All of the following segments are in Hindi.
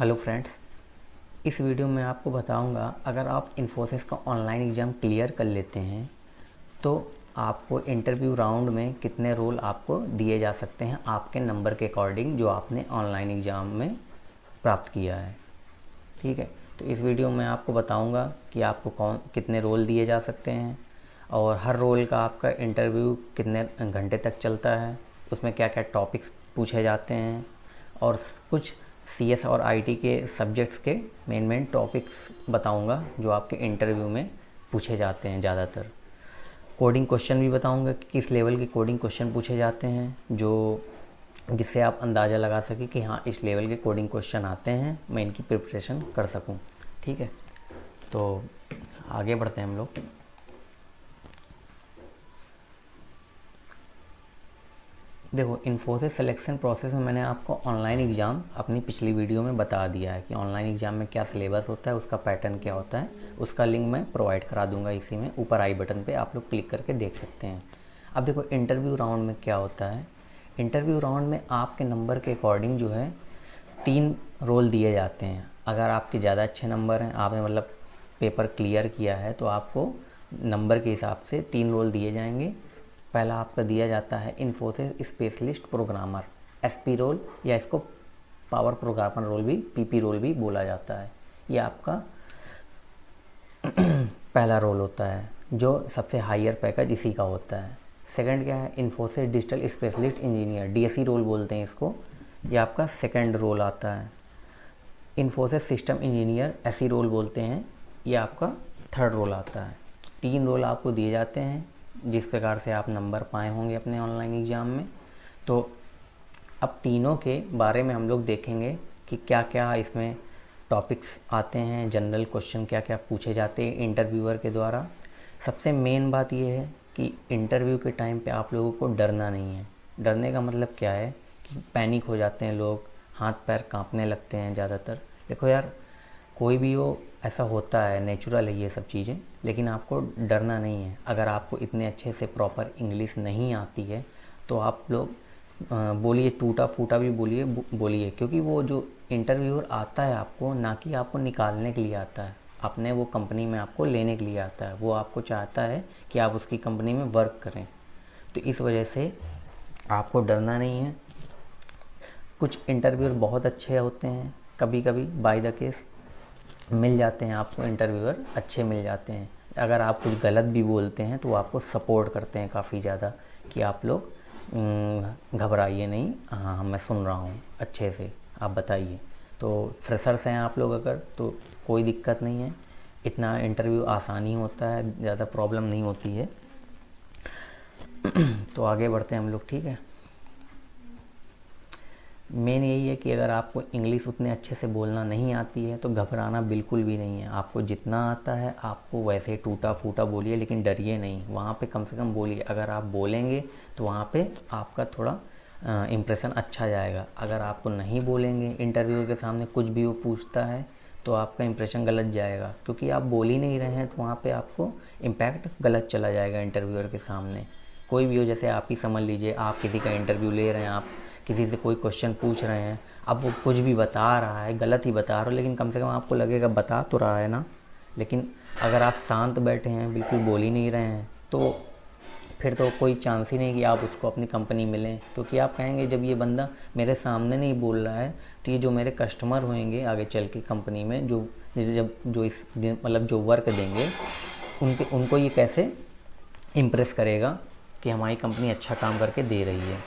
हेलो फ्रेंड्स, इस वीडियो में आपको बताऊंगा अगर आप इन्फोसिस का ऑनलाइन एग्ज़ाम क्लियर कर लेते हैं तो आपको इंटरव्यू राउंड में कितने रोल आपको दिए जा सकते हैं आपके नंबर के अकॉर्डिंग जो आपने ऑनलाइन एग्ज़ाम में प्राप्त किया है। ठीक है, तो इस वीडियो में आपको बताऊंगा कि आपको कितने रोल दिए जा सकते हैं और हर रोल का आपका इंटरव्यू कितने घंटे तक चलता है, उसमें क्या क्या टॉपिक्स पूछे जाते हैं और कुछ CS और IT के सब्जेक्ट्स के मेन टॉपिक्स बताऊंगा जो आपके इंटरव्यू में पूछे जाते हैं। ज़्यादातर कोडिंग क्वेश्चन भी बताऊंगा कि किस लेवल के कोडिंग क्वेश्चन पूछे जाते हैं, जो जिससे आप अंदाज़ा लगा सकें कि हाँ इस लेवल के कोडिंग क्वेश्चन आते हैं, मैं इनकी प्रिपरेशन कर सकूं। ठीक है, तो आगे बढ़ते हैं हम लोग। देखो, इन्फोसिस सिलेक्शन प्रोसेस में मैंने आपको ऑनलाइन एग्ज़ाम अपनी पिछली वीडियो में बता दिया है कि ऑनलाइन एग्ज़ाम में क्या सिलेबस होता है, उसका पैटर्न क्या होता है। उसका लिंक मैं प्रोवाइड करा दूंगा इसी में, ऊपर आई बटन पे आप लोग क्लिक करके देख सकते हैं। अब देखो, इंटरव्यू राउंड में क्या होता है। इंटरव्यू राउंड में आपके नंबर के अकॉर्डिंग जो है 3 रोल दिए जाते हैं। अगर आपके ज़्यादा अच्छे नंबर हैं, आपने मतलब पेपर क्लियर किया है, तो आपको नंबर के हिसाब से 3 रोल दिए जाएंगे। पहला आपका दिया जाता है Infosys specialist programmer, SP role, या इसको पावर प्रोग्रामर रोल भी, PP रोल भी बोला जाता है। ये आपका पहला रोल होता है जो सबसे हायर पैकेज इसी का होता है। सेकंड क्या है, Infosys digital specialist engineer, DSE role बोलते हैं इसको। ये आपका सेकंड रोल आता है। Infosys system engineer, SE role बोलते हैं, ये आपका थर्ड रोल आता है। 3 रोल आपको दिए जाते हैं जिस प्रकार से आप नंबर पाए होंगे अपने ऑनलाइन एग्ज़ाम में। तो अब तीनों के बारे में हम लोग देखेंगे कि क्या क्या इसमें टॉपिक्स आते हैं, जनरल क्वेश्चन क्या क्या पूछे जाते हैं इंटरव्यूअर के द्वारा। सबसे मेन बात यह है कि इंटरव्यू के टाइम पे आप लोगों को डरना नहीं है। डरने का मतलब क्या है कि पैनिक हो जाते हैं लोग, हाथ पैर कांपने लगते हैं ज़्यादातर। देखो यार, कोई भी हो, ऐसा होता है, नेचुरल है ये सब चीज़ें, लेकिन आपको डरना नहीं है। अगर आपको इतने अच्छे से प्रॉपर इंग्लिश नहीं आती है तो आप लोग बोलिए, टूटा फूटा भी बोलिए, क्योंकि वो जो इंटरव्यूअर आता है आपको ना कि आपको निकालने के लिए आता है, अपने वो कंपनी में आपको लेने के लिए आता है। वो आपको चाहता है कि आप उसकी कंपनी में वर्क करें, तो इस वजह से आपको डरना नहीं है। कुछ इंटरव्यूअर बहुत अच्छे होते हैं, कभी कभी बाय द केस मिल जाते हैं आपको, इंटरव्यूअर अच्छे मिल जाते हैं। अगर आप कुछ गलत भी बोलते हैं तो वो आपको सपोर्ट करते हैं काफ़ी ज़्यादा कि आप लोग घबराइए नहीं, हाँ मैं सुन रहा हूँ, अच्छे से आप बताइए। तो फ्रेशर्स हैं आप लोग अगर, तो कोई दिक्कत नहीं है, इतना इंटरव्यू आसानी होता है, ज़्यादा प्रॉब्लम नहीं होती है। तो आगे बढ़ते हैं हम लोग। ठीक है, मेन यही है कि अगर आपको इंग्लिश उतने अच्छे से बोलना नहीं आती है तो घबराना बिल्कुल भी नहीं है। आपको जितना आता है आपको वैसे टूटा फूटा बोलिए, लेकिन डरिए नहीं, वहाँ पे कम से कम बोलिए। अगर आप बोलेंगे तो वहाँ पे आपका थोड़ा इम्प्रेशन अच्छा जाएगा। अगर आपको नहीं बोलेंगे, इंटरव्यूअर के सामने कुछ भी वो पूछता है तो आपका इम्प्रेशन गलत जाएगा, क्योंकि आप बोल ही नहीं रहे हैं, तो वहाँ पर आपको इम्पैक्ट गलत चला जाएगा इंटरव्यूअर के सामने। कोई भी हो, जैसे आप ही समझ लीजिए, आप किसी का इंटरव्यू ले रहे हैं, आप किसी से कोई क्वेश्चन पूछ रहे हैं, अब वो कुछ भी बता रहा है, गलत ही बता रहा हो, लेकिन कम से कम आपको लगेगा बता तो रहा है ना। लेकिन अगर आप शांत बैठे हैं, बिल्कुल बोल ही नहीं रहे हैं, तो फिर तो कोई चांस ही नहीं कि आप उसको अपनी कंपनी मिलें। क्योंकि आप कहेंगे जब ये बंदा मेरे सामने नहीं बोल रहा है तो ये जो मेरे कस्टमर होंगे आगे चल के कंपनी में, जो इस मतलब जो वर्क देंगे, उनको ये कैसे इम्प्रेस करेगा कि हमारी कंपनी अच्छा काम करके दे रही है।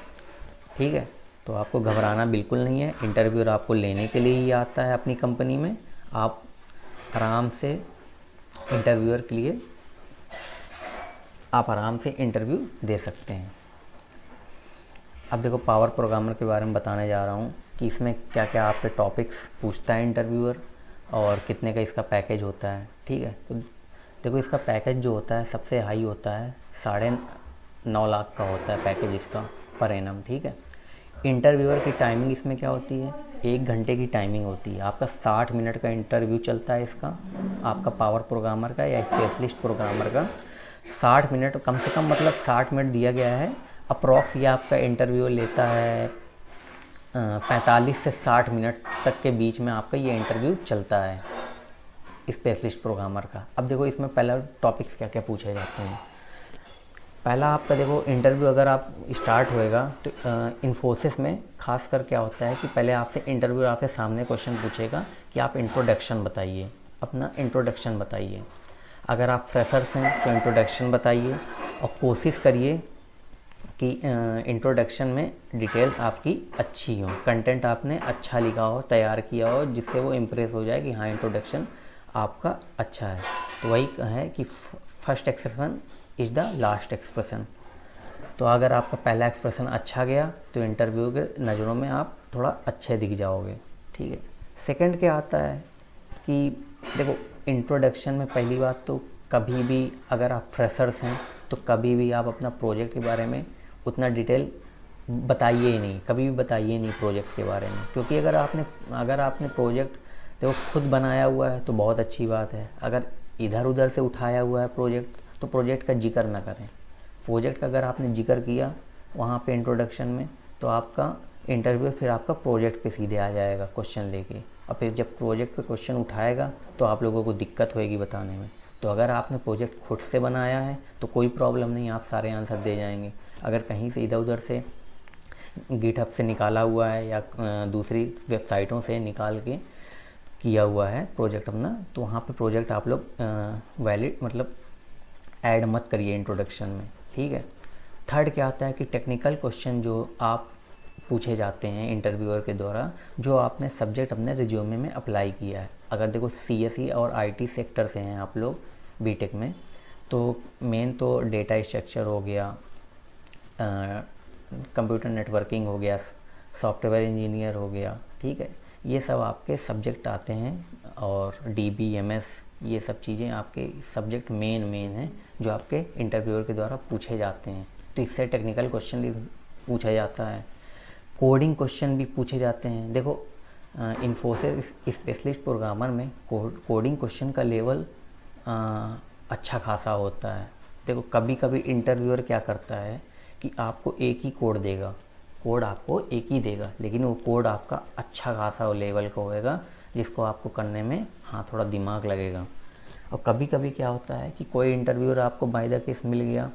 ठीक है, तो आपको घबराना बिल्कुल नहीं है। इंटरव्यूअर आपको लेने के लिए ही आता है अपनी कंपनी में। आप आराम से इंटरव्यूअर के लिए आप आराम से इंटरव्यू दे सकते हैं। अब देखो, पावर प्रोग्रामर के बारे में बताने जा रहा हूँ कि इसमें क्या क्या आपके टॉपिक्स पूछता है इंटरव्यूअर और कितने का इसका पैकेज होता है। ठीक है, तो देखो, इसका पैकेज जो होता है सबसे हाई होता है, 9.5 लाख का होता है पैकेज इसका पर एनम। ठीक है, इंटरव्यूअर की टाइमिंग इसमें क्या होती है, 1 घंटे की टाइमिंग होती है। आपका 60 मिनट का इंटरव्यू चलता है इसका, आपका पावर प्रोग्रामर का या स्पेशलिस्ट प्रोग्रामर का 60 मिनट कम से कम, मतलब 60 मिनट दिया गया है अप्रॉक्स। ये आपका इंटरव्यू लेता है 45 से 60 मिनट तक के बीच में आपका ये इंटरव्यू चलता है स्पेशलिस्ट प्रोग्रामर का। अब देखो इसमें पहला टॉपिक्स क्या क्या पूछे जाते हैं। पहला आपका देखो इंटरव्यू अगर आप स्टार्ट होएगा तो इन्फोसिस में खास कर क्या होता है कि पहले आपसे इंटरव्यू आपके सामने क्वेश्चन पूछेगा कि आप इंट्रोडक्शन बताइए, अपना इंट्रोडक्शन बताइए। अगर आप फ्रेशर्स हैं तो इंट्रोडक्शन बताइए और कोशिश करिए कि इंट्रोडक्शन में डिटेल्स आपकी अच्छी हो, कंटेंट आपने अच्छा लिखा हो, तैयार किया हो, जिससे वो इम्प्रेस हो जाए कि हाँ इंट्रोडक्शन आपका अच्छा है। तो वही है कि first expression is the last expression. तो अगर आपका पहला एक्सप्रेशन अच्छा गया तो इंटरव्यू के नज़रों में आप थोड़ा अच्छे दिख जाओगे, ठीक है। सेकंड क्या आता है कि देखो इंट्रोडक्शन में पहली बात तो कभी भी अगर आप फ्रेशर्स हैं तो कभी भी आप अपना प्रोजेक्ट के बारे में उतना डिटेल बताइए ही नहीं, कभी भी बताइए नहीं प्रोजेक्ट के बारे में। क्योंकि अगर आपने प्रोजेक्ट देखो खुद बनाया हुआ है तो बहुत अच्छी बात है। अगर इधर उधर से उठाया हुआ है प्रोजेक्ट तो प्रोजेक्ट का जिक्र ना करें। प्रोजेक्ट का अगर आपने जिक्र किया वहाँ पे इंट्रोडक्शन में तो आपका इंटरव्यू फिर आपका प्रोजेक्ट पे सीधे आ जाएगा क्वेश्चन लेके, और फिर जब प्रोजेक्ट पे क्वेश्चन उठाएगा तो आप लोगों को दिक्कत होएगी बताने में। तो अगर आपने प्रोजेक्ट खुद से बनाया है तो कोई प्रॉब्लम नहीं, आप सारे आंसर दे जाएंगे। अगर कहीं से इधर उधर से गिटहब से निकाला हुआ है या दूसरी वेबसाइटों से निकाल के किया हुआ है प्रोजेक्ट अपना, तो वहाँ पे प्रोजेक्ट आप लोग वैलिड मतलब ऐड मत करिए इंट्रोडक्शन में, ठीक है। थर्ड क्या आता है कि टेक्निकल क्वेश्चन जो आप पूछे जाते हैं इंटरव्यूअर के द्वारा, जो आपने सब्जेक्ट अपने रिज्यूमे में अप्लाई किया है। अगर देखो सीएसई और आईटी सेक्टर से हैं आप लोग बीटेक में, तो मेन तो डेटा स्ट्रक्चर हो गया, कंप्यूटर नेटवर्किंग हो गया, सॉफ्टवेयर इंजीनियर हो गया, ठीक है। ये सब आपके सब्जेक्ट आते हैं और डीबीएमएस, ये सब चीज़ें आपके सब्जेक्ट मेन हैं जो आपके इंटरव्यूअर के द्वारा पूछे जाते हैं। तो इससे टेक्निकल क्वेश्चन भी पूछा जाता है, कोडिंग क्वेश्चन भी पूछे जाते हैं। देखो इन्फोसिस स्पेशलिस्ट प्रोग्रामर में कोडिंग क्वेश्चन का लेवल अच्छा खासा होता है। देखो कभी कभी इंटरव्यूअर क्या करता है कि आपको एक ही कोड देगा, कोड आपको एक ही देगा, लेकिन वो कोड आपका अच्छा खासा लेवल का होएगा जिसको आपको करने में हाँ थोड़ा दिमाग लगेगा। और कभी कभी क्या होता है कि कोई इंटरव्यूअर आपको बाय द केस मिल गया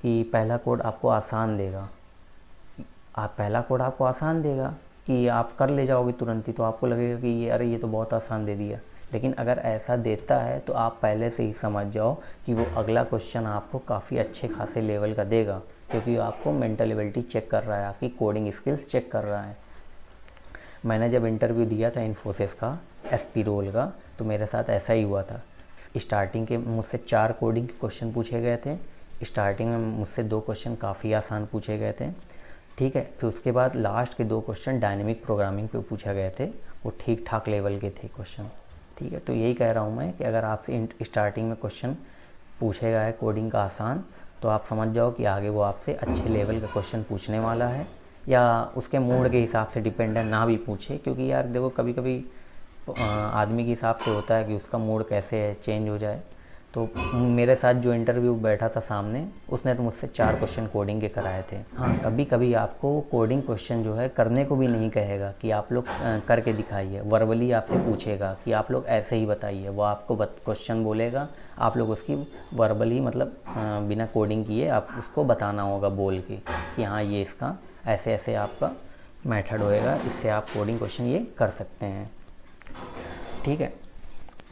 कि पहला कोड आपको आसान देगा, कि आप कर ले जाओगे तुरंत ही, तो आपको लगेगा कि ये अरे ये तो बहुत आसान दे दिया। लेकिन अगर ऐसा देता है तो आप पहले से ही समझ जाओ कि वो अगला क्वेश्चन आपको काफ़ी अच्छे खासे लेवल का देगा, क्योंकि आपको मेंटल एबिलिटी चेक कर रहा है, आपकी कोडिंग स्किल्स चेक कर रहा है। मैंने जब इंटरव्यू दिया था इन्फोसिस का एसपी रोल का, तो मेरे साथ ऐसा ही हुआ था। स्टार्टिंग के मुझसे 4 कोडिंग के क्वेश्चन पूछे गए थे। स्टार्टिंग में मुझसे 2 क्वेश्चन काफ़ी आसान पूछे गए थे, ठीक है। फिर उसके बाद लास्ट के 2 क्वेश्चन डायनेमिक प्रोग्रामिंग पे पूछे गए थे, वो ठीक ठाक लेवल के थे क्वेश्चन, ठीक है। तो यही कह रहा हूँ मैं कि अगर आपसे स्टार्टिंग में क्वेश्चन पूछेगा है कोडिंग का आसान, तो आप समझ जाओ कि आगे वो आपसे अच्छे लेवल का क्वेश्चन पूछने वाला है, या उसके मूड के हिसाब से डिपेंड है, ना भी पूछे। क्योंकि यार देखो कभी कभी आदमी के हिसाब से होता है कि उसका मूड कैसे चेंज हो जाए। तो मेरे साथ जो इंटरव्यू बैठा था सामने, उसने तो मुझसे 4 क्वेश्चन कोडिंग के कराए थे। हाँ कभी कभी आपको कोडिंग क्वेश्चन जो है करने को भी नहीं कहेगा कि आप लोग करके दिखाइए, वर्बली आपसे पूछेगा कि आप लोग ऐसे ही बताइए। वो आपको क्वेश्चन बोलेगा, आप लोग उसकी वर्बली मतलब बिना कोडिंग किए आप उसको बताना होगा बोल के कि हाँ ये इसका ऐसे ऐसे आपका मेथड होएगा, इससे आप कोडिंग क्वेश्चन ये कर सकते हैं, ठीक है।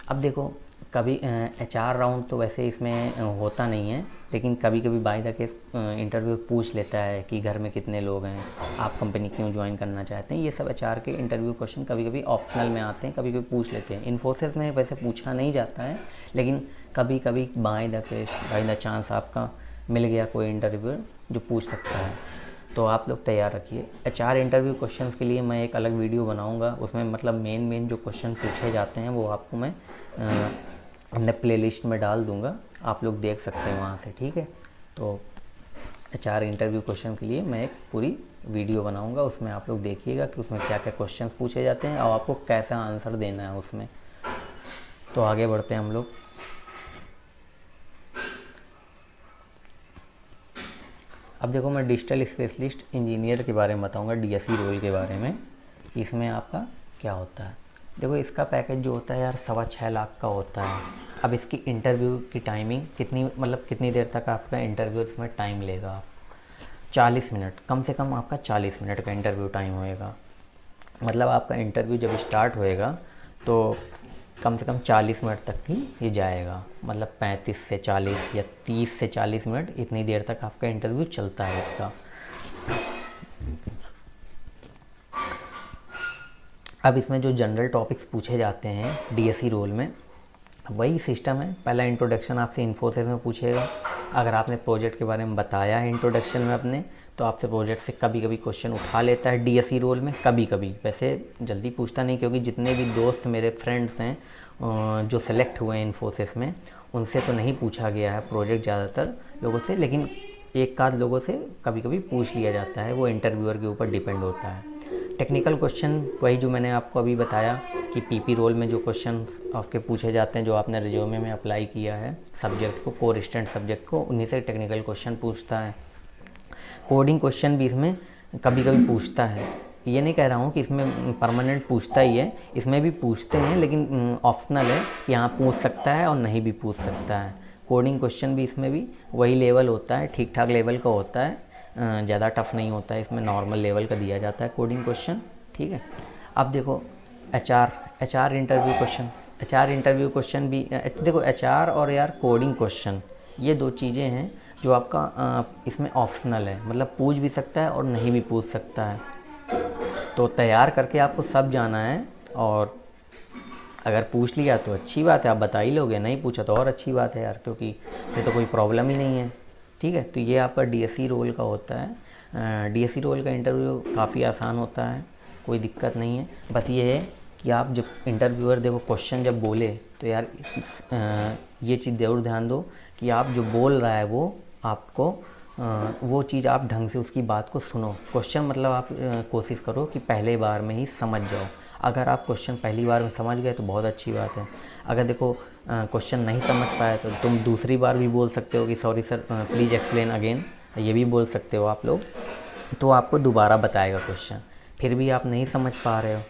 अब देखो कभी HR राउंड तो वैसे इसमें होता नहीं है, लेकिन कभी कभी बाय द केस इंटरव्यू पूछ लेता है कि घर में कितने लोग हैं, आप कंपनी क्यों ज्वाइन करना चाहते हैं। ये सब HR के इंटरव्यू क्वेश्चन कभी कभी ऑप्शनल में आते हैं, कभी कभी पूछ लेते हैं। इन्फोसिस में वैसे पूछा नहीं जाता है, लेकिन कभी कभी by the case by the chance आपका मिल गया कोई इंटरव्यूअर जो पूछ सकता है, तो आप लोग तैयार रखिए। HR इंटरव्यू क्वेश्चंस के लिए मैं एक अलग वीडियो बनाऊंगा, उसमें मतलब मेन जो क्वेश्चन पूछे जाते हैं वो आपको मैं अपने प्लेलिस्ट में डाल दूंगा, आप लोग देख सकते हैं वहाँ से, ठीक है। तो HR इंटरव्यू क्वेश्चन के लिए मैं एक पूरी वीडियो बनाऊंगा, उसमें आप लोग देखिएगा कि उसमें क्या क्या क्वेश्चन पूछे जाते हैं और आपको कैसा आंसर देना है उसमें। तो आगे बढ़ते हैं हम लोग। अब देखो मैं डिजिटल स्पेशलिस्ट इंजीनियर के बारे में बताऊंगा, DSE रोल के बारे में। कि इसमें आपका क्या होता है। देखो इसका पैकेज जो होता है यार 6.25 लाख का होता है। अब इसकी इंटरव्यू की टाइमिंग कितनी, मतलब कितनी देर तक आपका इंटरव्यू इसमें टाइम लेगा, 40 मिनट, कम से कम आपका 40 मिनट का इंटरव्यू टाइम होएगा। मतलब आपका इंटरव्यू जब स्टार्ट होएगा तो कम से कम 40 मिनट तक ही ये जाएगा, मतलब 35 से 40 या 30 से 40 मिनट, इतनी देर तक आपका इंटरव्यू चलता है इसका। अब इसमें जो जनरल टॉपिक्स पूछे जाते हैं डीएसई रोल में, वही सिस्टम है। पहला इंट्रोडक्शन आपसे इन्फोसिस में पूछेगा। अगर आपने प्रोजेक्ट के बारे में बताया है इंट्रोडक्शन में अपने, तो आपसे प्रोजेक्ट से कभी कभी क्वेश्चन उठा लेता है डीएसई रोल में, कभी कभी, वैसे जल्दी पूछता नहीं, क्योंकि जितने भी दोस्त मेरे फ्रेंड्स हैं जो सेलेक्ट हुए हैं इन्फोसिस में, उनसे तो नहीं पूछा गया है प्रोजेक्ट ज़्यादातर लोगों से, लेकिन एक आध लोगों से कभी कभी पूछ लिया जाता है, वो इंटरव्यूअर के ऊपर डिपेंड होता है। टेक्निकल क्वेश्चन वही जो मैंने आपको अभी बताया कि पीपी रोल में जो क्वेश्चन आपके पूछे जाते हैं, जो आपने रिज्यूमे में अप्लाई किया है सब्जेक्ट को, कोर स्टैंड सब्जेक्ट को, उन्हीं से टेक्निकल क्वेश्चन पूछता है। कोडिंग क्वेश्चन भी इसमें कभी कभी पूछता है, ये नहीं कह रहा हूँ कि इसमें परमानेंट पूछता ही है, इसमें भी पूछते हैं, लेकिन ऑप्शनल है कि यहाँ पूछ सकता है और नहीं भी पूछ सकता है। कोडिंग क्वेश्चन भी इसमें भी वही लेवल होता है, ठीक ठाक लेवल का होता है, ज़्यादा टफ नहीं होता है, इसमें नॉर्मल लेवल का दिया जाता है कोडिंग क्वेश्चन, ठीक है। अब देखो HR interview question, HR interview question भी देखो, एचआर और यार कोडिंग क्वेश्चन, ये दो चीज़ें हैं जो आपका इसमें ऑप्शनल है, मतलब पूछ भी सकता है और नहीं भी पूछ सकता है। तो तैयार करके आपको सब जाना है, और अगर पूछ लिया तो अच्छी बात है, आप बता ही लोगे, नहीं पूछा तो और अच्छी बात है यार, क्योंकि ये तो कोई प्रॉब्लम ही नहीं है, ठीक है। तो ये आपका डीएसई रोल का होता है। डीएसई रोल का इंटरव्यू काफ़ी आसान होता है, कोई दिक्कत नहीं है। बस ये है कि आप जब इंटरव्यूअर देखो क्वेश्चन जब बोले, तो यार ये चीज़ ज़रूर ध्यान दो कि आप जो बोल रहा है वो आपको वो चीज़ आप ढंग से उसकी बात को सुनो। क्वेश्चन मतलब आप कोशिश करो कि पहले बार में ही समझ जाओ। अगर आप क्वेश्चन पहली बार में समझ गए तो बहुत अच्छी बात है। अगर देखो क्वेश्चन नहीं समझ पाए तो तुम दूसरी बार भी बोल सकते हो कि sorry sir please explain again, ये भी बोल सकते हो आप लोग, तो आपको दोबारा बताएगा क्वेश्चन। फिर भी आप नहीं समझ पा रहे हो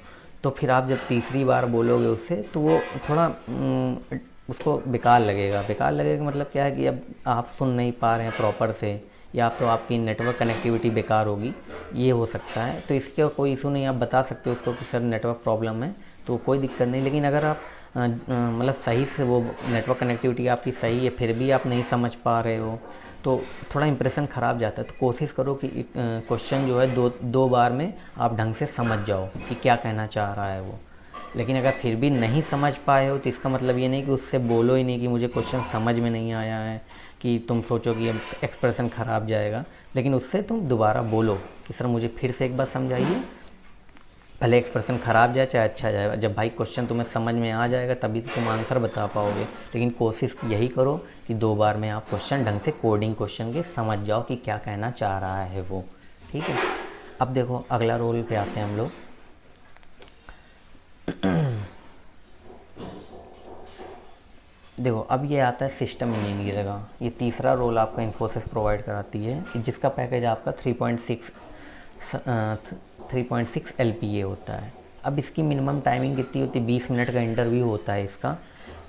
तो फिर आप जब तीसरी बार बोलोगे उससे, तो वो थोड़ा उसको बेकार लगेगा। बेकार लगेगा मतलब क्या है कि अब आप सुन नहीं पा रहे हैं प्रॉपर से, या तो आपकी नेटवर्क कनेक्टिविटी बेकार होगी, ये हो सकता है। तो इसके कोई इशू नहीं, आप बता सकते हो उसको कि सर नेटवर्क प्रॉब्लम है, तो कोई दिक्कत नहीं। लेकिन अगर आप मतलब सही से वो नेटवर्क कनेक्टिविटी आपकी सही है, फिर भी आप नहीं समझ पा रहे हो, तो थोड़ा इंप्रेशन ख़राब जाता है। तो कोशिश करो कि क्वेश्चन जो है दो बार में आप ढंग से समझ जाओ कि क्या कहना चाह रहा है वो। लेकिन अगर फिर भी नहीं समझ पाए हो तो इसका मतलब ये नहीं कि उससे बोलो ही नहीं कि मुझे क्वेश्चन समझ में नहीं आया है, कि तुम सोचो कि अब एक्सप्रेशन ख़राब जाएगा। लेकिन उससे तुम दोबारा बोलो कि सर मुझे फिर से एक बार समझाइए, भले एक्सप्रेशन ख़राब जाए चाहे अच्छा जाए, जब भाई क्वेश्चन तुम्हें समझ में आ जाएगा तभी तो तुम आंसर बता पाओगे। लेकिन कोशिश यही करो कि 2 बार में आप क्वेश्चन ढंग से कोडिंग क्वेश्चन के समझ जाओ कि क्या कहना चाह रहा है वो, ठीक है। अब देखो अगला रोल पे आते हैं हम लोग। देखो अब ये आता है सिस्टम इंजीनियर का, ये तीसरा रोल आपका इन्फोसिस प्रोवाइड कराती है, जिसका पैकेज आपका 3.6 LPA होता है। अब इसकी मिनिमम टाइमिंग कितनी होती है, 20 मिनट का इंटरव्यू होता है इसका।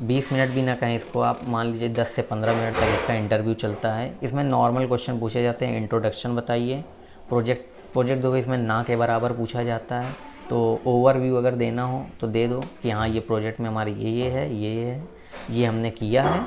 20 मिनट भी ना कहें इसको, आप मान लीजिए 10 से 15 मिनट तक इसका इंटरव्यू चलता है। इसमें नॉर्मल क्वेश्चन पूछे जाते हैं, इंट्रोडक्शन बताइए, प्रोजेक्ट दो, इसमें ना के बराबर पूछा जाता है। तो ओवरव्यू अगर देना हो तो दे दो कि हाँ ये प्रोजेक्ट में हमारी ये है, ये हमने किया है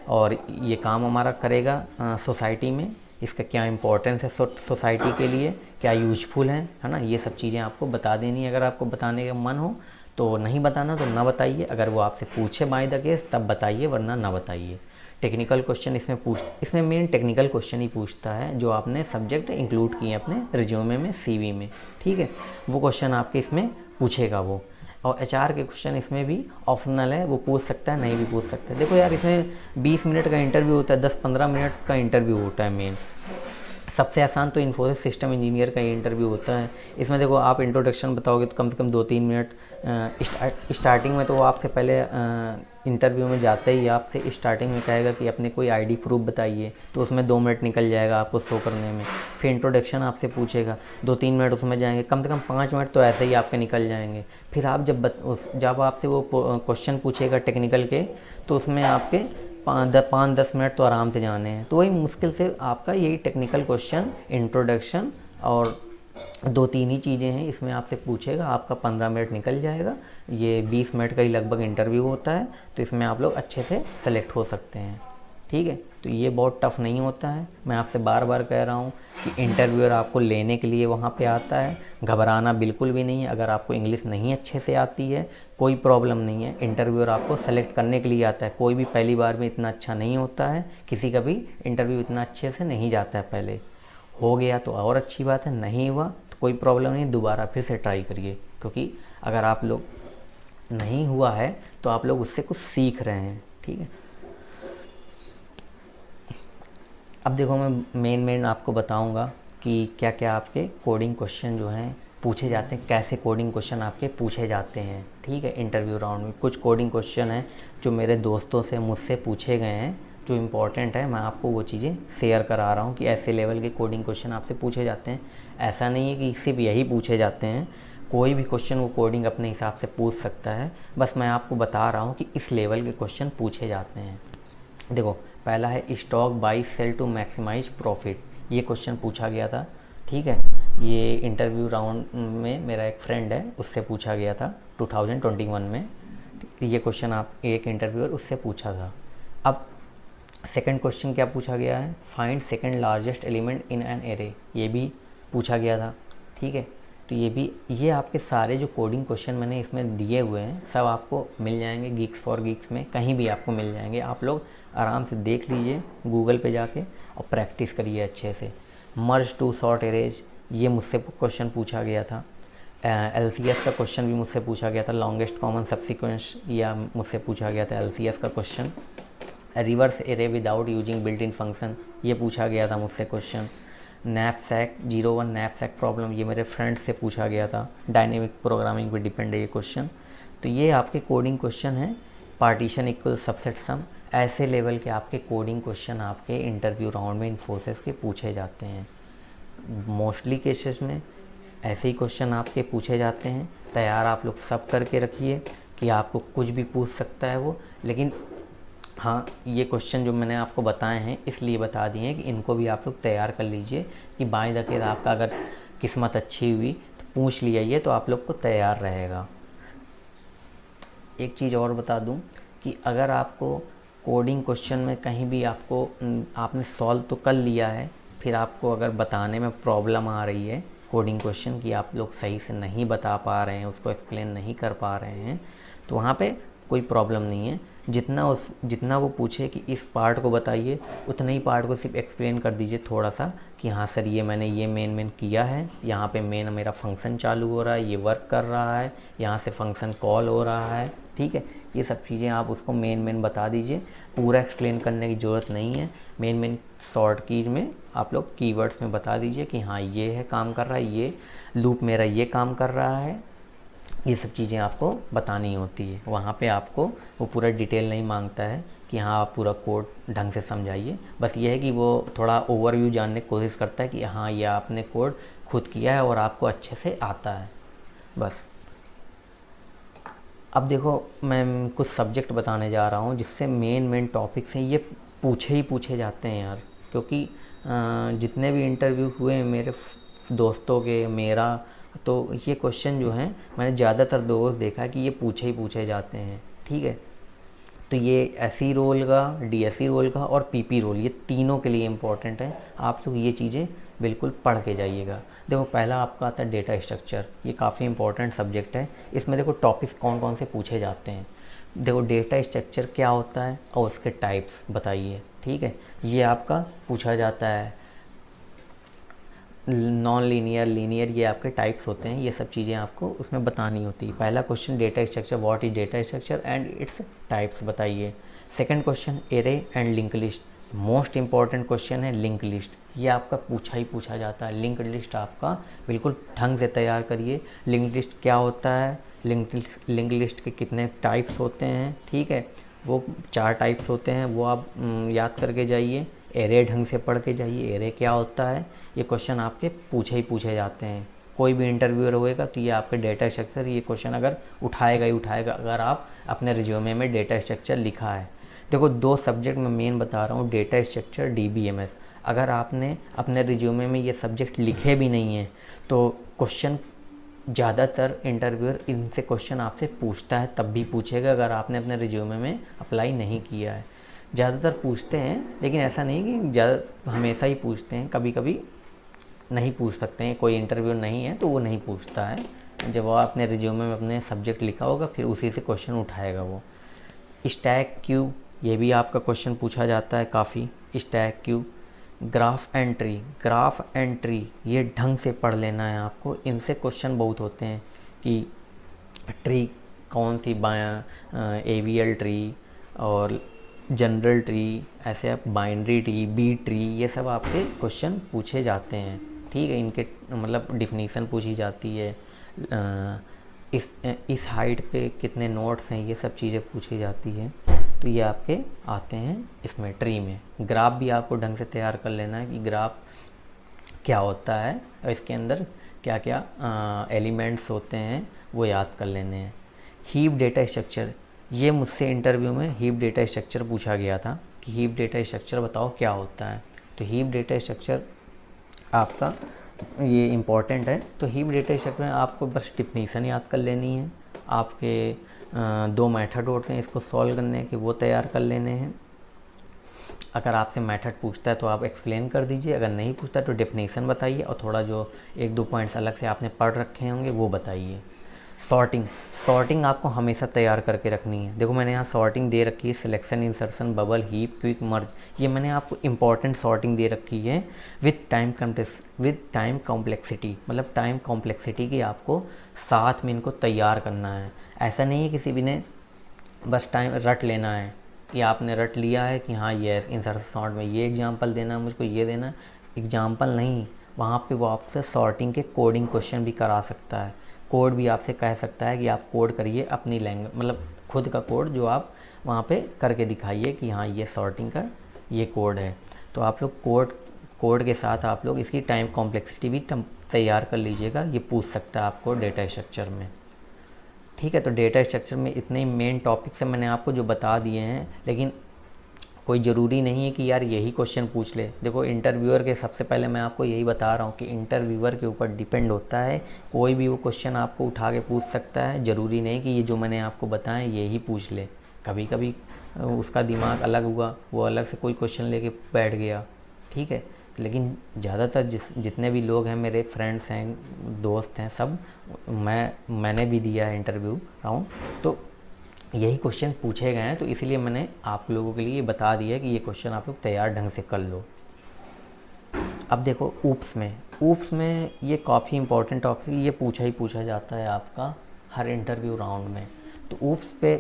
और ये काम हमारा करेगा सोसाइटी में, इसका क्या इम्पोर्टेंस है सोसाइटी के लिए, क्या यूजफुल है ना, ये सब चीज़ें आपको बता देनी है। अगर आपको बताने का मन हो तो नहीं बताना तो ना बताइए, अगर वो आपसे पूछे बाय द केस तब बताइए, वरना ना बताइए। टेक्निकल क्वेश्चन इसमें मेन टेक्निकल क्वेश्चन ही पूछता है, जो आपने सब्जेक्ट इंक्लूड किए अपने रिज्यूमे में, CV में, ठीक है, वो क्वेश्चन आपके इसमें पूछेगा वो। और HR के क्वेश्चन इसमें भी ऑप्शनल है, वो पूछ सकता है, नहीं भी पूछ सकता है। देखो यार इसमें 20 मिनट का इंटरव्यू होता है, 10-15 मिनट का इंटरव्यू होता है मेन। सबसे आसान तो इन्फोसिस सिस्टम इंजीनियर का ही इंटरव्यू होता है। इसमें देखो आप इंट्रोडक्शन बताओगे तो कम से कम 2-3 मिनट। स्टार्टिंग में तो वो आपसे पहले इंटरव्यू में जाते ही आपसे स्टार्टिंग में कहेगा कि अपने कोई आईडी प्रूफ बताइए, तो उसमें 2 मिनट निकल जाएगा आपको शो करने में। फिर इंट्रोडक्शन आपसे पूछेगा, 2-3 मिनट उसमें जाएंगे, कम से कम 5 मिनट तो ऐसे ही आपके निकल जाएंगे। फिर आप जब आपसे वो क्वेश्चन पूछेगा टेक्निकल के, तो उसमें आपके 5-10 मिनट तो आराम से जाने हैं। तो वही मुश्किल से आपका यही टेक्निकल क्वेश्चन, इंट्रोडक्शन और 2-3 ही चीज़ें हैं इसमें आपसे पूछेगा, आपका 15 मिनट निकल जाएगा। ये 20 मिनट का ही लगभग इंटरव्यू होता है, तो इसमें आप लोग अच्छे से सेलेक्ट हो सकते हैं। ठीक है, तो ये बहुत टफ़ नहीं होता है। मैं आपसे बार बार कह रहा हूँ कि इंटरव्यूअर आपको लेने के लिए वहाँ पे आता है, घबराना बिल्कुल भी नहीं है। अगर आपको इंग्लिश नहीं अच्छे से आती है कोई प्रॉब्लम नहीं है, इंटरव्यूअर आपको सेलेक्ट करने के लिए आता है। कोई भी पहली बार में इतना अच्छा नहीं होता है, किसी का भी इंटरव्यू इतना अच्छे से नहीं जाता है। पहले हो गया तो और अच्छी बात है, नहीं हुआ तो कोई प्रॉब्लम नहीं, दोबारा फिर से ट्राई करिए। क्योंकि अगर आप लोग नहीं हुआ है तो आप लोग उससे कुछ सीख रहे हैं। ठीक है, अब देखो मैं मेन आपको बताऊंगा कि क्या क्या आपके कोडिंग क्वेश्चन जो हैं पूछे जाते हैं, कैसे कोडिंग क्वेश्चन आपके पूछे जाते हैं। ठीक है, इंटरव्यू राउंड में कुछ कोडिंग क्वेश्चन हैं जो मेरे दोस्तों से मुझसे पूछे गए हैं, जो इम्पोर्टेंट है। मैं आपको वो चीज़ें शेयर करा रहा हूँ कि ऐसे लेवल के कोडिंग क्वेश्चन आपसे पूछे जाते हैं। ऐसा नहीं है कि सिर्फ यही पूछे जाते हैं, कोई भी क्वेश्चन वो कोडिंग अपने हिसाब से पूछ सकता है। बस मैं आपको बता रहा हूँ कि इस लेवल के क्वेश्चन पूछे जाते हैं। देखो, पहला है stock buy sell to maximize profit. ये क्वेश्चन पूछा गया था। ठीक है, ये इंटरव्यू राउंड में मेरा एक फ्रेंड है, उससे पूछा गया था 2021 में। ये क्वेश्चन आप एक इंटरव्यूअर उससे पूछा था। अब सेकंड क्वेश्चन क्या पूछा गया है, find second largest element in an array. ये भी पूछा गया था। ठीक है, तो ये आपके सारे जो कोडिंग क्वेश्चन मैंने इसमें दिए हुए हैं सब आपको मिल जाएंगे गीक्स फॉर गीक्स में, कहीं भी आपको मिल जाएंगे। आप लोग आराम से देख लीजिए गूगल पे जाके और प्रैक्टिस करिए अच्छे से। मर्ज टू सॉर्ट एरेज, ये मुझसे क्वेश्चन पूछा गया था। LCS का क्वेश्चन भी मुझसे पूछा गया था। लॉन्गेस्ट कॉमन सबसिक्वेंस, या मुझसे पूछा गया था LCS का question. Reverse array without using built in function, ये पूछा गया था मुझसे क्वेश्चन। नैपसैक 01 नैपसैक प्रॉब्लम, ये मेरे फ्रेंड से पूछा गया था। डायनेमिक प्रोग्रामिंग पे डिपेंड है ये क्वेश्चन। तो ये आपके कोडिंग क्वेश्चन हैं। पार्टीशन इक्वल सबसेट सम, ऐसे लेवल के आपके कोडिंग क्वेश्चन आपके इंटरव्यू राउंड में इन्फोसिस के पूछे जाते हैं। मोस्टली केसेस में ऐसे ही क्वेश्चन आपके पूछे जाते हैं। तैयार आप लोग सब करके रखिए कि आपको कुछ भी पूछ सकता है वो। लेकिन हाँ, ये क्वेश्चन जो मैंने आपको बताए हैं इसलिए बता दिए हैं कि इनको भी आप लोग तैयार कर लीजिए कि बाय द केस आपका अगर किस्मत अच्छी हुई तो पूछ लिया ये, तो आप लोग को तैयार रहेगा। एक चीज़ और बता दूं कि अगर आपको कोडिंग क्वेश्चन में कहीं भी आपने सॉल्व तो कर लिया है, फिर आपको अगर बताने में प्रॉब्लम आ रही है कोडिंग क्वेश्चन की, आप लोग सही से नहीं बता पा रहे हैं, उसको एक्सप्लेन नहीं कर पा रहे हैं, तो वहाँ पे कोई प्रॉब्लम नहीं है। जितना वो पूछे कि इस पार्ट को बताइए, उतना ही पार्ट को सिर्फ एक्सप्लेन कर दीजिए थोड़ा सा कि हाँ सर ये मैंने ये मेन किया है, यहाँ पे मेन मेरा फंक्शन चालू हो रहा है, ये वर्क कर रहा है, यहाँ से फंक्शन कॉल हो रहा है। ठीक है, ये सब चीज़ें आप उसको मेन बता दीजिए। पूरा एक्सप्लेन करने की ज़रूरत नहीं है। मेन शॉर्ट कीज में आप लोग कीवर्ड्स में बता दीजिए कि हाँ ये है काम कर रहा है, ये लूप मेरा ये काम कर रहा है। ये सब चीज़ें आपको बतानी होती है। वहाँ पे आपको वो पूरा डिटेल नहीं मांगता है कि हाँ आप पूरा कोड ढंग से समझाइए। बस ये है कि वो थोड़ा ओवरव्यू जानने की कोशिश करता है कि हाँ ये आपने कोड खुद किया है और आपको अच्छे से आता है, बस। अब देखो, मैं कुछ सब्जेक्ट बताने जा रहा हूँ जिससे मेन टॉपिक्स हैं ये पूछे जाते हैं यार। क्योंकि जितने भी इंटरव्यू हुए मेरे दोस्तों के, मेरा, तो ये क्वेश्चन जो हैं मैंने ज़्यादातर दोस्त देखा कि ये पूछे जाते हैं। ठीक है, तो ये SE रोल का, DSE रोल का और PP रोल, ये तीनों के लिए इम्पोर्टेंट है। आप लोग ये चीज़ें बिल्कुल पढ़ के जाइएगा। देखो, पहला आपका आता है डेटा स्ट्रक्चर। ये काफ़ी इंपॉर्टेंट सब्जेक्ट है। इसमें देखो टॉपिक्स कौन कौन से पूछे जाते हैं। देखो, डेटा स्ट्रक्चर क्या होता है और उसके टाइप्स बताइए। ठीक है, ये आपका पूछा जाता है। नॉन लीनियर, लीनियर, ये आपके टाइप्स होते हैं। ये सब चीज़ें आपको उसमें बतानी होती है। पहला question data structure, what is data structure and its types बताइए। Second question array and link list, most important question है लिंक लिस्ट, ये आपका पूछा ही पूछा जाता है। लिंक लिस्ट आपका बिल्कुल ढंग से तैयार करिए। लिंक लिस्ट क्या होता है, लिंक लिस्ट के कितने टाइप्स होते हैं, ठीक है, वो 4 टाइप्स होते हैं, वो आप याद करके जाइए। एरे ढंग से पढ़ के जाइए, एरे क्या होता है, ये क्वेश्चन आपके पूछे ही पूछे जाते हैं। कोई भी इंटरव्यूअर होएगा तो ये आपके डेटा स्ट्रक्चर, ये क्वेश्चन अगर उठाएगा ही उठाएगा अगर आप अपने रिज्यूमे में डेटा स्ट्रक्चर लिखा है। देखो 2 सब्जेक्ट मैं मेन बता रहा हूँ, डेटा स्ट्रक्चर, DBMS। अगर आपने अपने रिज्यूमे में ये सब्जेक्ट लिखे भी नहीं हैं तो क्वेश्चन ज़्यादातर इंटरव्यूअर इनसे क्वेश्चन आपसे पूछता है, तब भी पूछेगा अगर आपने अपने रिज्यूमे में अप्लाई नहीं किया है। ज़्यादातर पूछते हैं, लेकिन ऐसा नहीं कि ज़्यादा हमेशा ही पूछते हैं, कभी कभी नहीं पूछ सकते हैं। कोई इंटरव्यू नहीं है तो वो नहीं पूछता है। जब वो अपने रिज्यूमे में अपने सब्जेक्ट लिखा होगा फिर उसी से क्वेश्चन उठाएगा वो। स्टैक क्यू, ये भी आपका क्वेश्चन पूछा जाता है काफ़ी। स्टैक क्यू, ग्राफ एंट्री ये ढंग से पढ़ लेना है आपको। इनसे क्वेश्चन बहुत होते हैं कि ट्री कौन सी, AVL ट्री और जनरल ट्री, ऐसे आप बाइनरी ट्री, बी ट्री, ये सब आपके क्वेश्चन पूछे जाते हैं, ठीक है। इनके मतलब डिफिनीसन पूछी जाती है। इस हाइट पे कितने नोड्स हैं, ये सब चीज़ें पूछी जाती है। तो ये आपके आते हैं इसमें ट्री में। ग्राफ भी आपको ढंग से तैयार कर लेना है कि ग्राफ क्या होता है और इसके अंदर क्या क्या एलिमेंट्स होते हैं वो याद कर लेने हैं। हीप डेटा स्ट्रक्चर, ये मुझसे इंटरव्यू में हीप डेटा स्ट्रक्चर पूछा गया था कि हीप डेटा स्ट्रक्चर बताओ क्या होता है। तो हीप डेटा स्ट्रक्चर आपका ये इम्पॉर्टेंट है। तो हीप डेटा स्ट्रक्चर में आपको बस डिफिनीसन याद कर लेनी है। आपके 2 मेथड होते हैं इसको सॉल्व करने के, वो तैयार कर लेने हैं। अगर आपसे मेथड पूछता है तो आप एक्सप्लेन कर दीजिए, अगर नहीं पूछता तो डेफिनेशन बताइए और थोड़ा जो 1-2 पॉइंट्स अलग से आपने पढ़ रखे होंगे वो बताइए। सॉर्टिंग आपको हमेशा तैयार करके रखनी है। देखो मैंने यहाँ सॉर्टिंग दे रखी है, selection, insertion, bubble, heap, quick merge, ये मैंने आपको इंपॉर्टेंट सॉर्टिंग दे रखी है विद टाइम कॉम्प्लेक्सिटी, मतलब टाइम कॉम्प्लेक्सिटी की आपको साथ में इनको तैयार करना है। ऐसा नहीं है किसी भी ने बस टाइम रट लेना है कि आपने रट लिया है कि हाँ ये इंसर्शन सॉर्ट में ये एग्जांपल देना है, मुझको ये देना है, एग्जांपल नहीं। वहाँ पे वो आपसे सॉर्टिंग के कोडिंग क्वेश्चन भी करा सकता है। कोड भी आपसे कह सकता है कि आप कोड करिए अपनी लैंग्वेज, मतलब खुद का कोड जो आप वहाँ पे करके दिखाइए कि हाँ ये सॉर्टिंग का ये कोड है। तो आप लोग कोड के साथ आप लोग इसकी टाइम कॉम्प्लेक्सिटी भी तैयार कर लीजिएगा। ये पूछ सकता है आपको डेटा स्ट्रक्चर में, ठीक है। तो डेटा स्ट्रक्चर में इतने ही मेन टॉपिक्स हैं मैंने आपको जो बता दिए हैं, लेकिन कोई ज़रूरी नहीं है कि यार यही क्वेश्चन पूछ ले। देखो इंटरव्यूअर के सबसे पहले मैं आपको यही बता रहा हूँ कि इंटरव्यूअर के ऊपर डिपेंड होता है, कोई भी वो क्वेश्चन आपको उठा के पूछ सकता है। ज़रूरी नहीं कि ये जो मैंने आपको बताया यही पूछ ले। कभी कभी उसका दिमाग अलग हुआ, वो अलग से कोई क्वेश्चन लेके बैठ गया, ठीक है। लेकिन ज़्यादातर जितने भी लोग हैं, मेरे फ्रेंड्स हैं, दोस्त हैं, सब मैंने भी दिया है इंटरव्यू राउंड, तो यही क्वेश्चन पूछे गए हैं। तो इसीलिए मैंने आप लोगों के लिए बता दिया कि ये क्वेश्चन आप लोग तैयार ढंग से कर लो। अब देखो ऊप्स में ये काफ़ी इंपॉर्टेंट टॉपिक, ये पूछा ही पूछा जाता है आपका हर इंटरव्यू राउंड में। तो ऊप्स पे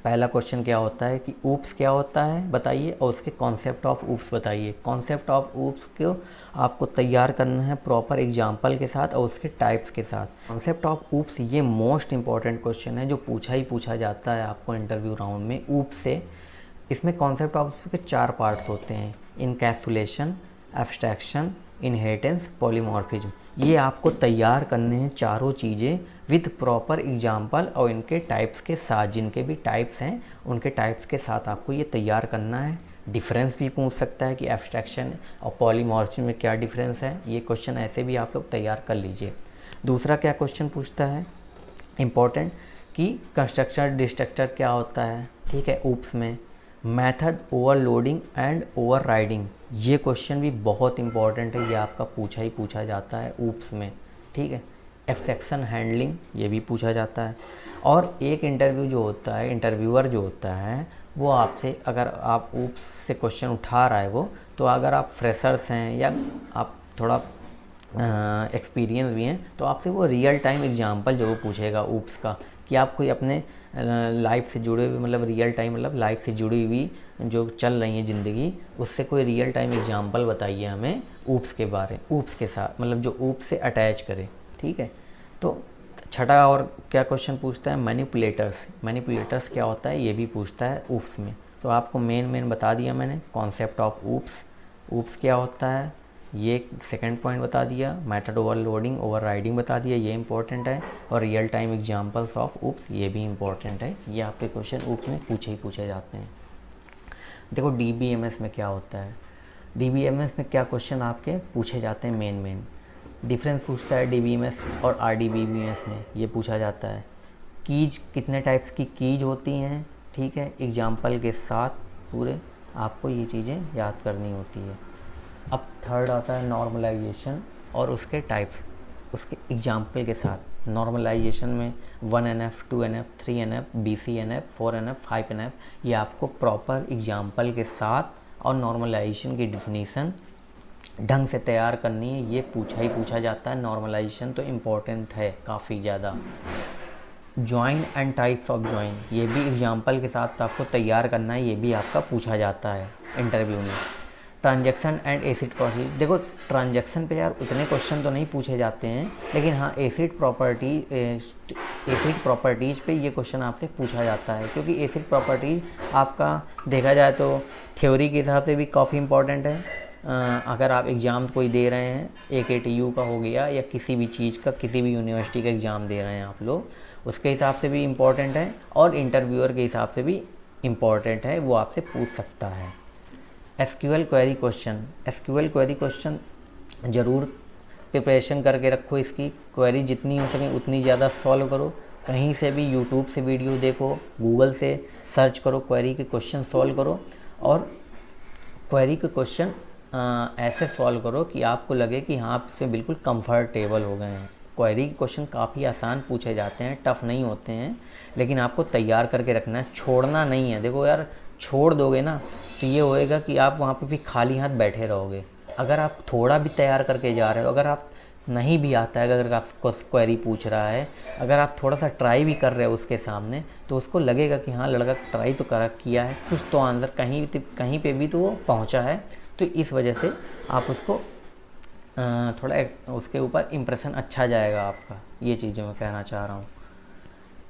पहला क्वेश्चन क्या होता है कि ऊप्स क्या होता है बताइए, और उसके कॉन्सेप्ट ऑफ ऊप्स बताइए। कॉन्सेप्ट ऑफ ऊप्स को आपको तैयार करना है प्रॉपर एग्जाम्पल के साथ और उसके टाइप्स के साथ। कॉन्सेप्ट ऑफ ऊप्स ये मोस्ट इंपॉर्टेंट क्वेश्चन है जो पूछा ही पूछा जाता है आपको इंटरव्यू राउंड में ऊप्स से। इसमें कॉन्सेप्ट ऑफ ऊप्स के 4 पार्ट्स होते हैं, इनकैप्सुलेशन, एब्स्ट्रैक्शन, इनहेरिटेंस, पॉलीमॉर्फिज्म। ये आपको तैयार करने हैं चारों चीज़ें विद प्रॉपर एग्जाम्पल और इनके टाइप्स के साथ, जिनके भी टाइप्स हैं उनके टाइप्स के साथ आपको ये तैयार करना है। डिफरेंस भी पूछ सकता है कि एब्स्ट्रैक्शन और पॉलीमॉर्फिज्म में क्या डिफरेंस है, ये क्वेश्चन ऐसे भी आप लोग तैयार कर लीजिए। दूसरा क्या क्वेश्चन पूछता है इम्पोर्टेंट कि कंस्ट्रक्टर डिस्ट्रक्टर क्या होता है, ठीक है। ऊप्स में मेथड ओवरलोडिंग एंड ओवरराइडिंग, ये क्वेश्चन भी बहुत इंपॉर्टेंट है, ये आपका पूछा ही पूछा जाता है ऊप्स में, ठीक है। एक्सेप्शन हैंडलिंग ये भी पूछा जाता है। और एक इंटरव्यू जो होता है, इंटरव्यूअर जो होता है वो आपसे, अगर आप ऊप्स से क्वेश्चन उठा रहा है वो, तो अगर आप फ्रेशर्स हैं या आप थोड़ा एक्सपीरियंस भी हैं तो आपसे वो रियल टाइम एग्जांपल जो पूछेगा ऊप्स का कि आप कोई अपने लाइफ से जुड़े हुए मतलब रियल टाइम मतलब लाइफ से जुड़ी हुई जो चल रही है ज़िंदगी, उससे कोई रियल टाइम एग्जांपल बताइए हमें ऊप्स के बारे, ऊप्स के साथ मतलब जो ऊप्स से अटैच करे। ठीक है, तो छठा और क्या क्वेश्चन पूछता है, मैनिपुलेटर्स। मैनिपुलेटर्स क्या होता है ये भी पूछता है ऊप्स में। तो आपको मेन बता दिया मैंने, कॉन्सेप्ट ऑफ ऊप्स, ऊप्स क्या होता है ये सेकंड पॉइंट बता दिया, मेथड ओवरलोडिंग ओवरराइडिंग बता दिया, ये इंपॉर्टेंट है, और real time examples of oops ये भी इंपॉर्टेंट है। ये आपके क्वेश्चन ऊप्स में पूछे जाते हैं। देखो DBMS में क्या होता है, DBMS में क्या क्वेश्चन आपके पूछे जाते हैं मेन डिफरेंस पूछता है DBMS और RDBMS में, ये पूछा जाता है। कीज कितने टाइप्स की कीज होती हैं, ठीक है, एग्जाम्पल के साथ पूरे आपको ये चीज़ें याद करनी होती है। अब थर्ड आता है नॉर्मलाइजेशन और उसके टाइप्स, उसके एग्जाम्पल के साथ। नॉर्मलाइजेशन में 1NF 2NF 3NF BCNF 4NF 5NF ये आपको प्रॉपर एग्जाम्पल के साथ और नॉर्मलाइजेशन की डिफिनीसन ढंग से तैयार करनी है, ये पूछा जाता है। नॉर्मलाइजेशन तो इम्पोर्टेंट है काफ़ी ज़्यादा। Join and types of join ये भी एग्जाम्पल के साथ आपको तैयार करना है, ये भी आपका पूछा जाता है इंटरव्यू में। ट्रांजैक्शन एंड एसिड प्रोसीज, देखो ट्रांजैक्शन पे यार उतने क्वेश्चन तो नहीं पूछे जाते हैं, लेकिन हाँ एसिड प्रॉपर्टीज़ पे ये क्वेश्चन आपसे पूछा जाता है, क्योंकि एसिड प्रॉपर्टीज़ आपका देखा जाए तो थ्योरी के हिसाब से भी काफ़ी इंपॉर्टेंट है। अगर आप एग्ज़ाम कोई दे रहे हैं, AKTU का हो गया या किसी भी चीज़ का, किसी भी यूनिवर्सिटी का एग्ज़ाम दे रहे हैं आप लोग, उसके हिसाब से भी इम्पॉर्टेंट है, और इंटरव्यूअर के हिसाब से भी इम्पॉर्टेंट है, वो आपसे पूछ सकता है। SQL क्वेरी क्वेश्चन ज़रूर प्रिपरेशन करके रखो, इसकी क्वेरी जितनी हो सके उतनी ज़्यादा सॉल्व करो। कहीं से भी यूट्यूब से वीडियो देखो, गूगल से सर्च करो, क्वेरी के क्वेश्चन सॉल्व करो, और क्वेरी के क्वेश्चन ऐसे सॉल्व करो कि आपको लगे कि हाँ आप इसमें बिल्कुल कंफर्टेबल हो गए हैं। क्वेरी के क्वेश्चन काफ़ी आसान पूछे जाते हैं, टफ़ नहीं होते हैं, लेकिन आपको तैयार करके रखना है, छोड़ना नहीं है। देखो यार छोड़ दोगे ना तो ये होएगा कि आप वहाँ पे भी खाली हाथ बैठे रहोगे। अगर आप थोड़ा भी तैयार करके जा रहे हो, अगर आप नहीं भी आता है, अगर आपको क्वेरी पूछ रहा है, अगर आप थोड़ा सा ट्राई भी कर रहे हो उसके सामने, तो उसको लगेगा कि हाँ लड़का ट्राई तो किया है, कुछ तो आंसर कहीं पे भी तो वो पहुँचा है। तो इस वजह से आप उसको थोड़ा उसके ऊपर इम्प्रेशन अच्छा जाएगा आपका, ये चीज़ें मैं कहना चाह रहा हूँ।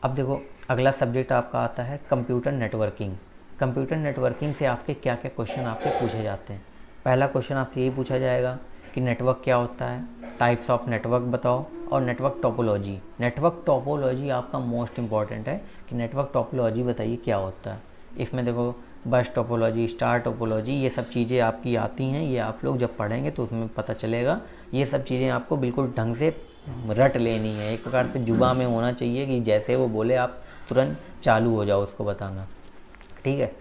अब देखो अगला सब्जेक्ट आपका आता है कंप्यूटर नेटवर्किंग। कंप्यूटर नेटवर्किंग से आपके क्या क्या क्वेश्चन आपसे पूछे जाते हैं। पहला क्वेश्चन आपसे यही पूछा जाएगा कि नेटवर्क क्या होता है, टाइप्स ऑफ नेटवर्क बताओ, और नेटवर्क टोपोलॉजी। नेटवर्क टोपोलॉजी आपका मोस्ट इम्पॉर्टेंट है कि नेटवर्क टोपोलॉजी बताइए क्या होता है। इसमें देखो बस टोपोलॉजी, स्टार टोपोलॉजी, ये सब चीज़ें आपकी आती हैं, ये आप लोग जब पढ़ेंगे तो उसमें पता चलेगा। ये सब चीज़ें आपको बिल्कुल ढंग से रट लेनी है, एक प्रकार से जुबान में होना चाहिए कि जैसे वो बोले आप तुरंत चालू हो जाओ उसको बताना। ठीक है,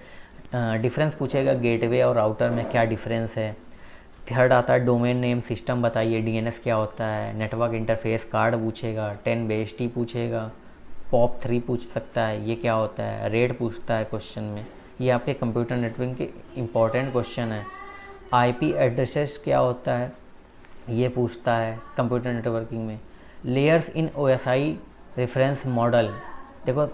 डिफरेंस पूछेगा गेटवे और राउटर में क्या डिफरेंस है। थर्ड आता है डोमेन नेम सिस्टम बताइए, DNS क्या होता है। नेटवर्क इंटरफेस कार्ड पूछेगा, 10BST पूछेगा, POP3 पूछ सकता है, ये क्या होता है। रेट पूछता है क्वेश्चन में, ये आपके कंप्यूटर नेटवर्किंग के इम्पॉर्टेंट क्वेश्चन है। IP एड्रेसेस क्या होता है ये पूछता है कंप्यूटर नेटवर्किंग में। लेयर्स इन OSI रेफरेंस मॉडल, देखो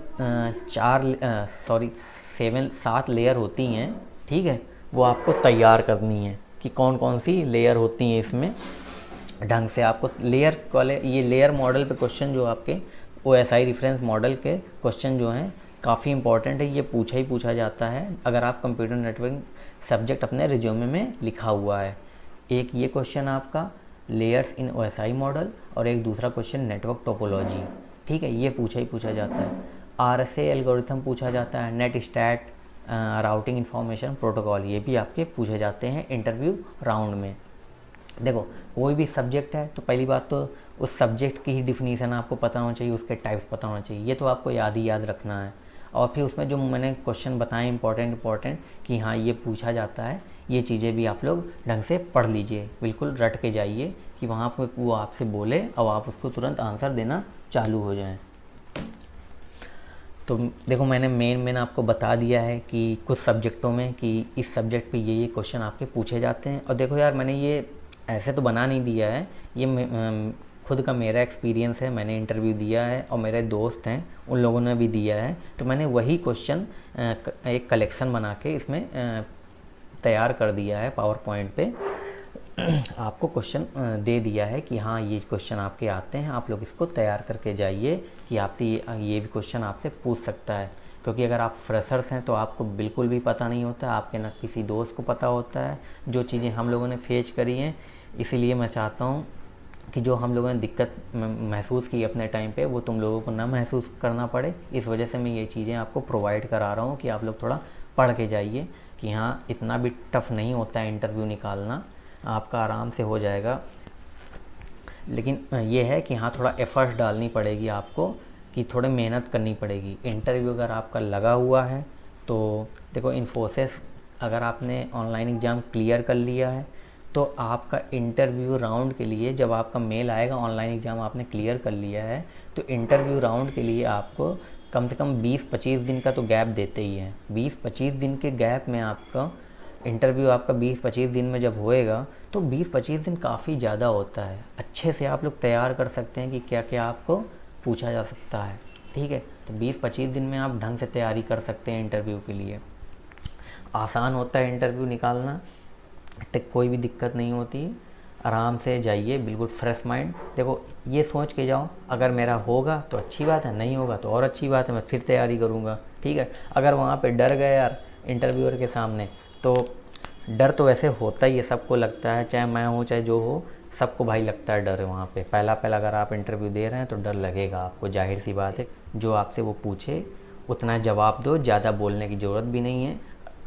7 लेयर होती हैं, ठीक है, वो आपको तैयार करनी है कि कौन कौन सी लेयर होती हैं इसमें। ढंग से आपको लेयर वाले ये लेयर मॉडल पे क्वेश्चन जो आपके OSI रेफरेंस मॉडल के क्वेश्चन जो हैं काफ़ी इंपॉर्टेंट है, ये पूछा जाता है अगर आप कंप्यूटर नेटवर्किंग सब्जेक्ट अपने रिज्यूमे में लिखा हुआ है। एक ये क्वेश्चन आपका लेयर्स इन OSI मॉडल, और एक दूसरा क्वेश्चन नेटवर्क टोपोलॉजी, ठीक है, ये पूछा जाता है। RSA एल्गोरिथम पूछा जाता है, net stat routing information protocol, ये भी आपके पूछे जाते हैं इंटरव्यू राउंड में। देखो कोई भी सब्जेक्ट है तो पहली बात तो उस सब्जेक्ट की ही डिफिनीसन आपको पता होना चाहिए, उसके टाइप्स पता होना चाहिए, ये तो आपको याद रखना है। और फिर उसमें जो मैंने क्वेश्चन बताए इंपॉर्टेंट कि हाँ ये पूछा जाता है, ये चीज़ें भी आप लोग ढंग से पढ़ लीजिए, बिल्कुल रट के जाइए कि वहाँ पर वो आपसे बोले और आप उसको तुरंत आंसर देना चालू हो जाएं। तो देखो मैंने मेन आपको बता दिया है कि कुछ सब्जेक्टों में कि इस सब्जेक्ट पे ये क्वेश्चन आपके पूछे जाते हैं। और देखो यार मैंने ये ऐसे तो बना नहीं दिया है, ये खुद खुद का मेरा एक्सपीरियंस है, मैंने इंटरव्यू दिया है और मेरे दोस्त हैं उन लोगों ने भी दिया है, तो मैंने वही क्वेश्चन एक कलेक्शन बना के इसमें तैयार कर दिया है पावर पॉइंट पे। आपको क्वेश्चन दे दिया है कि हाँ ये क्वेश्चन आपके आते हैं, आप लोग इसको तैयार करके जाइए कि आपसे ये भी क्वेश्चन आपसे पूछ सकता है। क्योंकि अगर आप फ्रेशर्स हैं तो आपको बिल्कुल भी पता नहीं होता, आपके ना किसी दोस्त को पता होता है जो चीज़ें हम लोगों ने फेस करी हैं। इसीलिए मैं चाहता हूँ कि जो हम लोगों ने दिक्कत महसूस की अपने टाइम पे वो तुम लोगों को ना महसूस करना पड़े। इस वजह से मैं ये चीज़ें आपको प्रोवाइड करा रहा हूँ कि आप लोग थोड़ा पढ़ के जाइए कि हाँ इतना भी टफ़ नहीं होता है इंटरव्यू निकालना, आपका आराम से हो जाएगा। लेकिन ये है कि हाँ थोड़ा एफर्ट्स डालनी पड़ेगी आपको, कि थोड़ी मेहनत करनी पड़ेगी। इंटरव्यू अगर आपका लगा हुआ है तो देखो, इन्फोसिस अगर आपने ऑनलाइन एग्ज़ाम क्लियर कर लिया है तो आपका इंटरव्यू राउंड के लिए जब आपका मेल आएगा ऑनलाइन एग्ज़ाम आपने क्लियर कर लिया है तो इंटरव्यू राउंड के लिए आपको कम से कम 20-25 दिन का तो गैप देते ही हैं। 20-25 दिन के गैप में आपका इंटरव्यू आपका 20-25 दिन में जब होएगा तो 20-25 दिन काफ़ी ज़्यादा होता है। अच्छे से आप लोग तैयार कर सकते हैं कि क्या क्या आपको पूछा जा सकता है, ठीक है। तो 20-25 दिन में आप ढंग से तैयारी कर सकते हैं इंटरव्यू के लिए। आसान होता है इंटरव्यू निकालना, कोई भी दिक्कत नहीं होती। आराम से जाइए, बिल्कुल फ्रेश माइंड। देखो ये सोच के जाओ अगर मेरा होगा तो अच्छी बात है, नहीं होगा तो और अच्छी बात है, मैं फिर तैयारी करूँगा, ठीक है। अगर वहाँ पे डर गए यार इंटरव्यूअर के सामने, तो डर तो वैसे होता ही है, सबको लगता है, चाहे मैं हूँ चाहे जो हो, सबको भाई लगता है डर। वहाँ पे पहला अगर आप इंटरव्यू दे रहे हैं तो डर लगेगा आपको, जाहिर सी बात है। जो आपसे वो पूछे उतना जवाब दो, ज़्यादा बोलने की ज़रूरत भी नहीं है।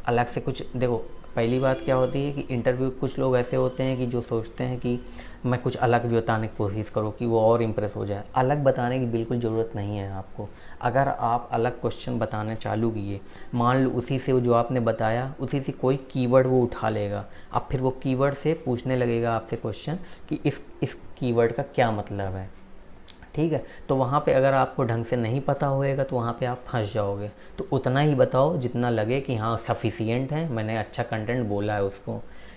अलग से कुछ देखो, पहली बात क्या होती है कि इंटरव्यू कुछ लोग ऐसे होते हैं कि जो सोचते हैं कि मैं कुछ अलग भी बताने की कोशिश करूँ कि वो और इम्प्रेस हो जाए। अलग बताने की बिल्कुल ज़रूरत नहीं है आपको। अगर आप अलग क्वेश्चन बताने चालू किए, मान लो उसी से जो आपने बताया उसी से कोई कीवर्ड वो उठा लेगा, अब फिर वो कीवर्ड से पूछने लगेगा आपसे क्वेश्चन कि इस कीवर्ड का क्या मतलब है, ठीक है। तो वहाँ पे अगर आपको ढंग से नहीं पता होएगा तो वहाँ पे आप फंस जाओगे। तो उतना ही बताओ जितना लगे कि हाँ सफिशिएंट है, मैंने अच्छा कंटेंट बोला है,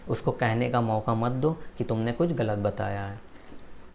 उसको कहने का मौका मत दो कि तुमने कुछ गलत बताया है।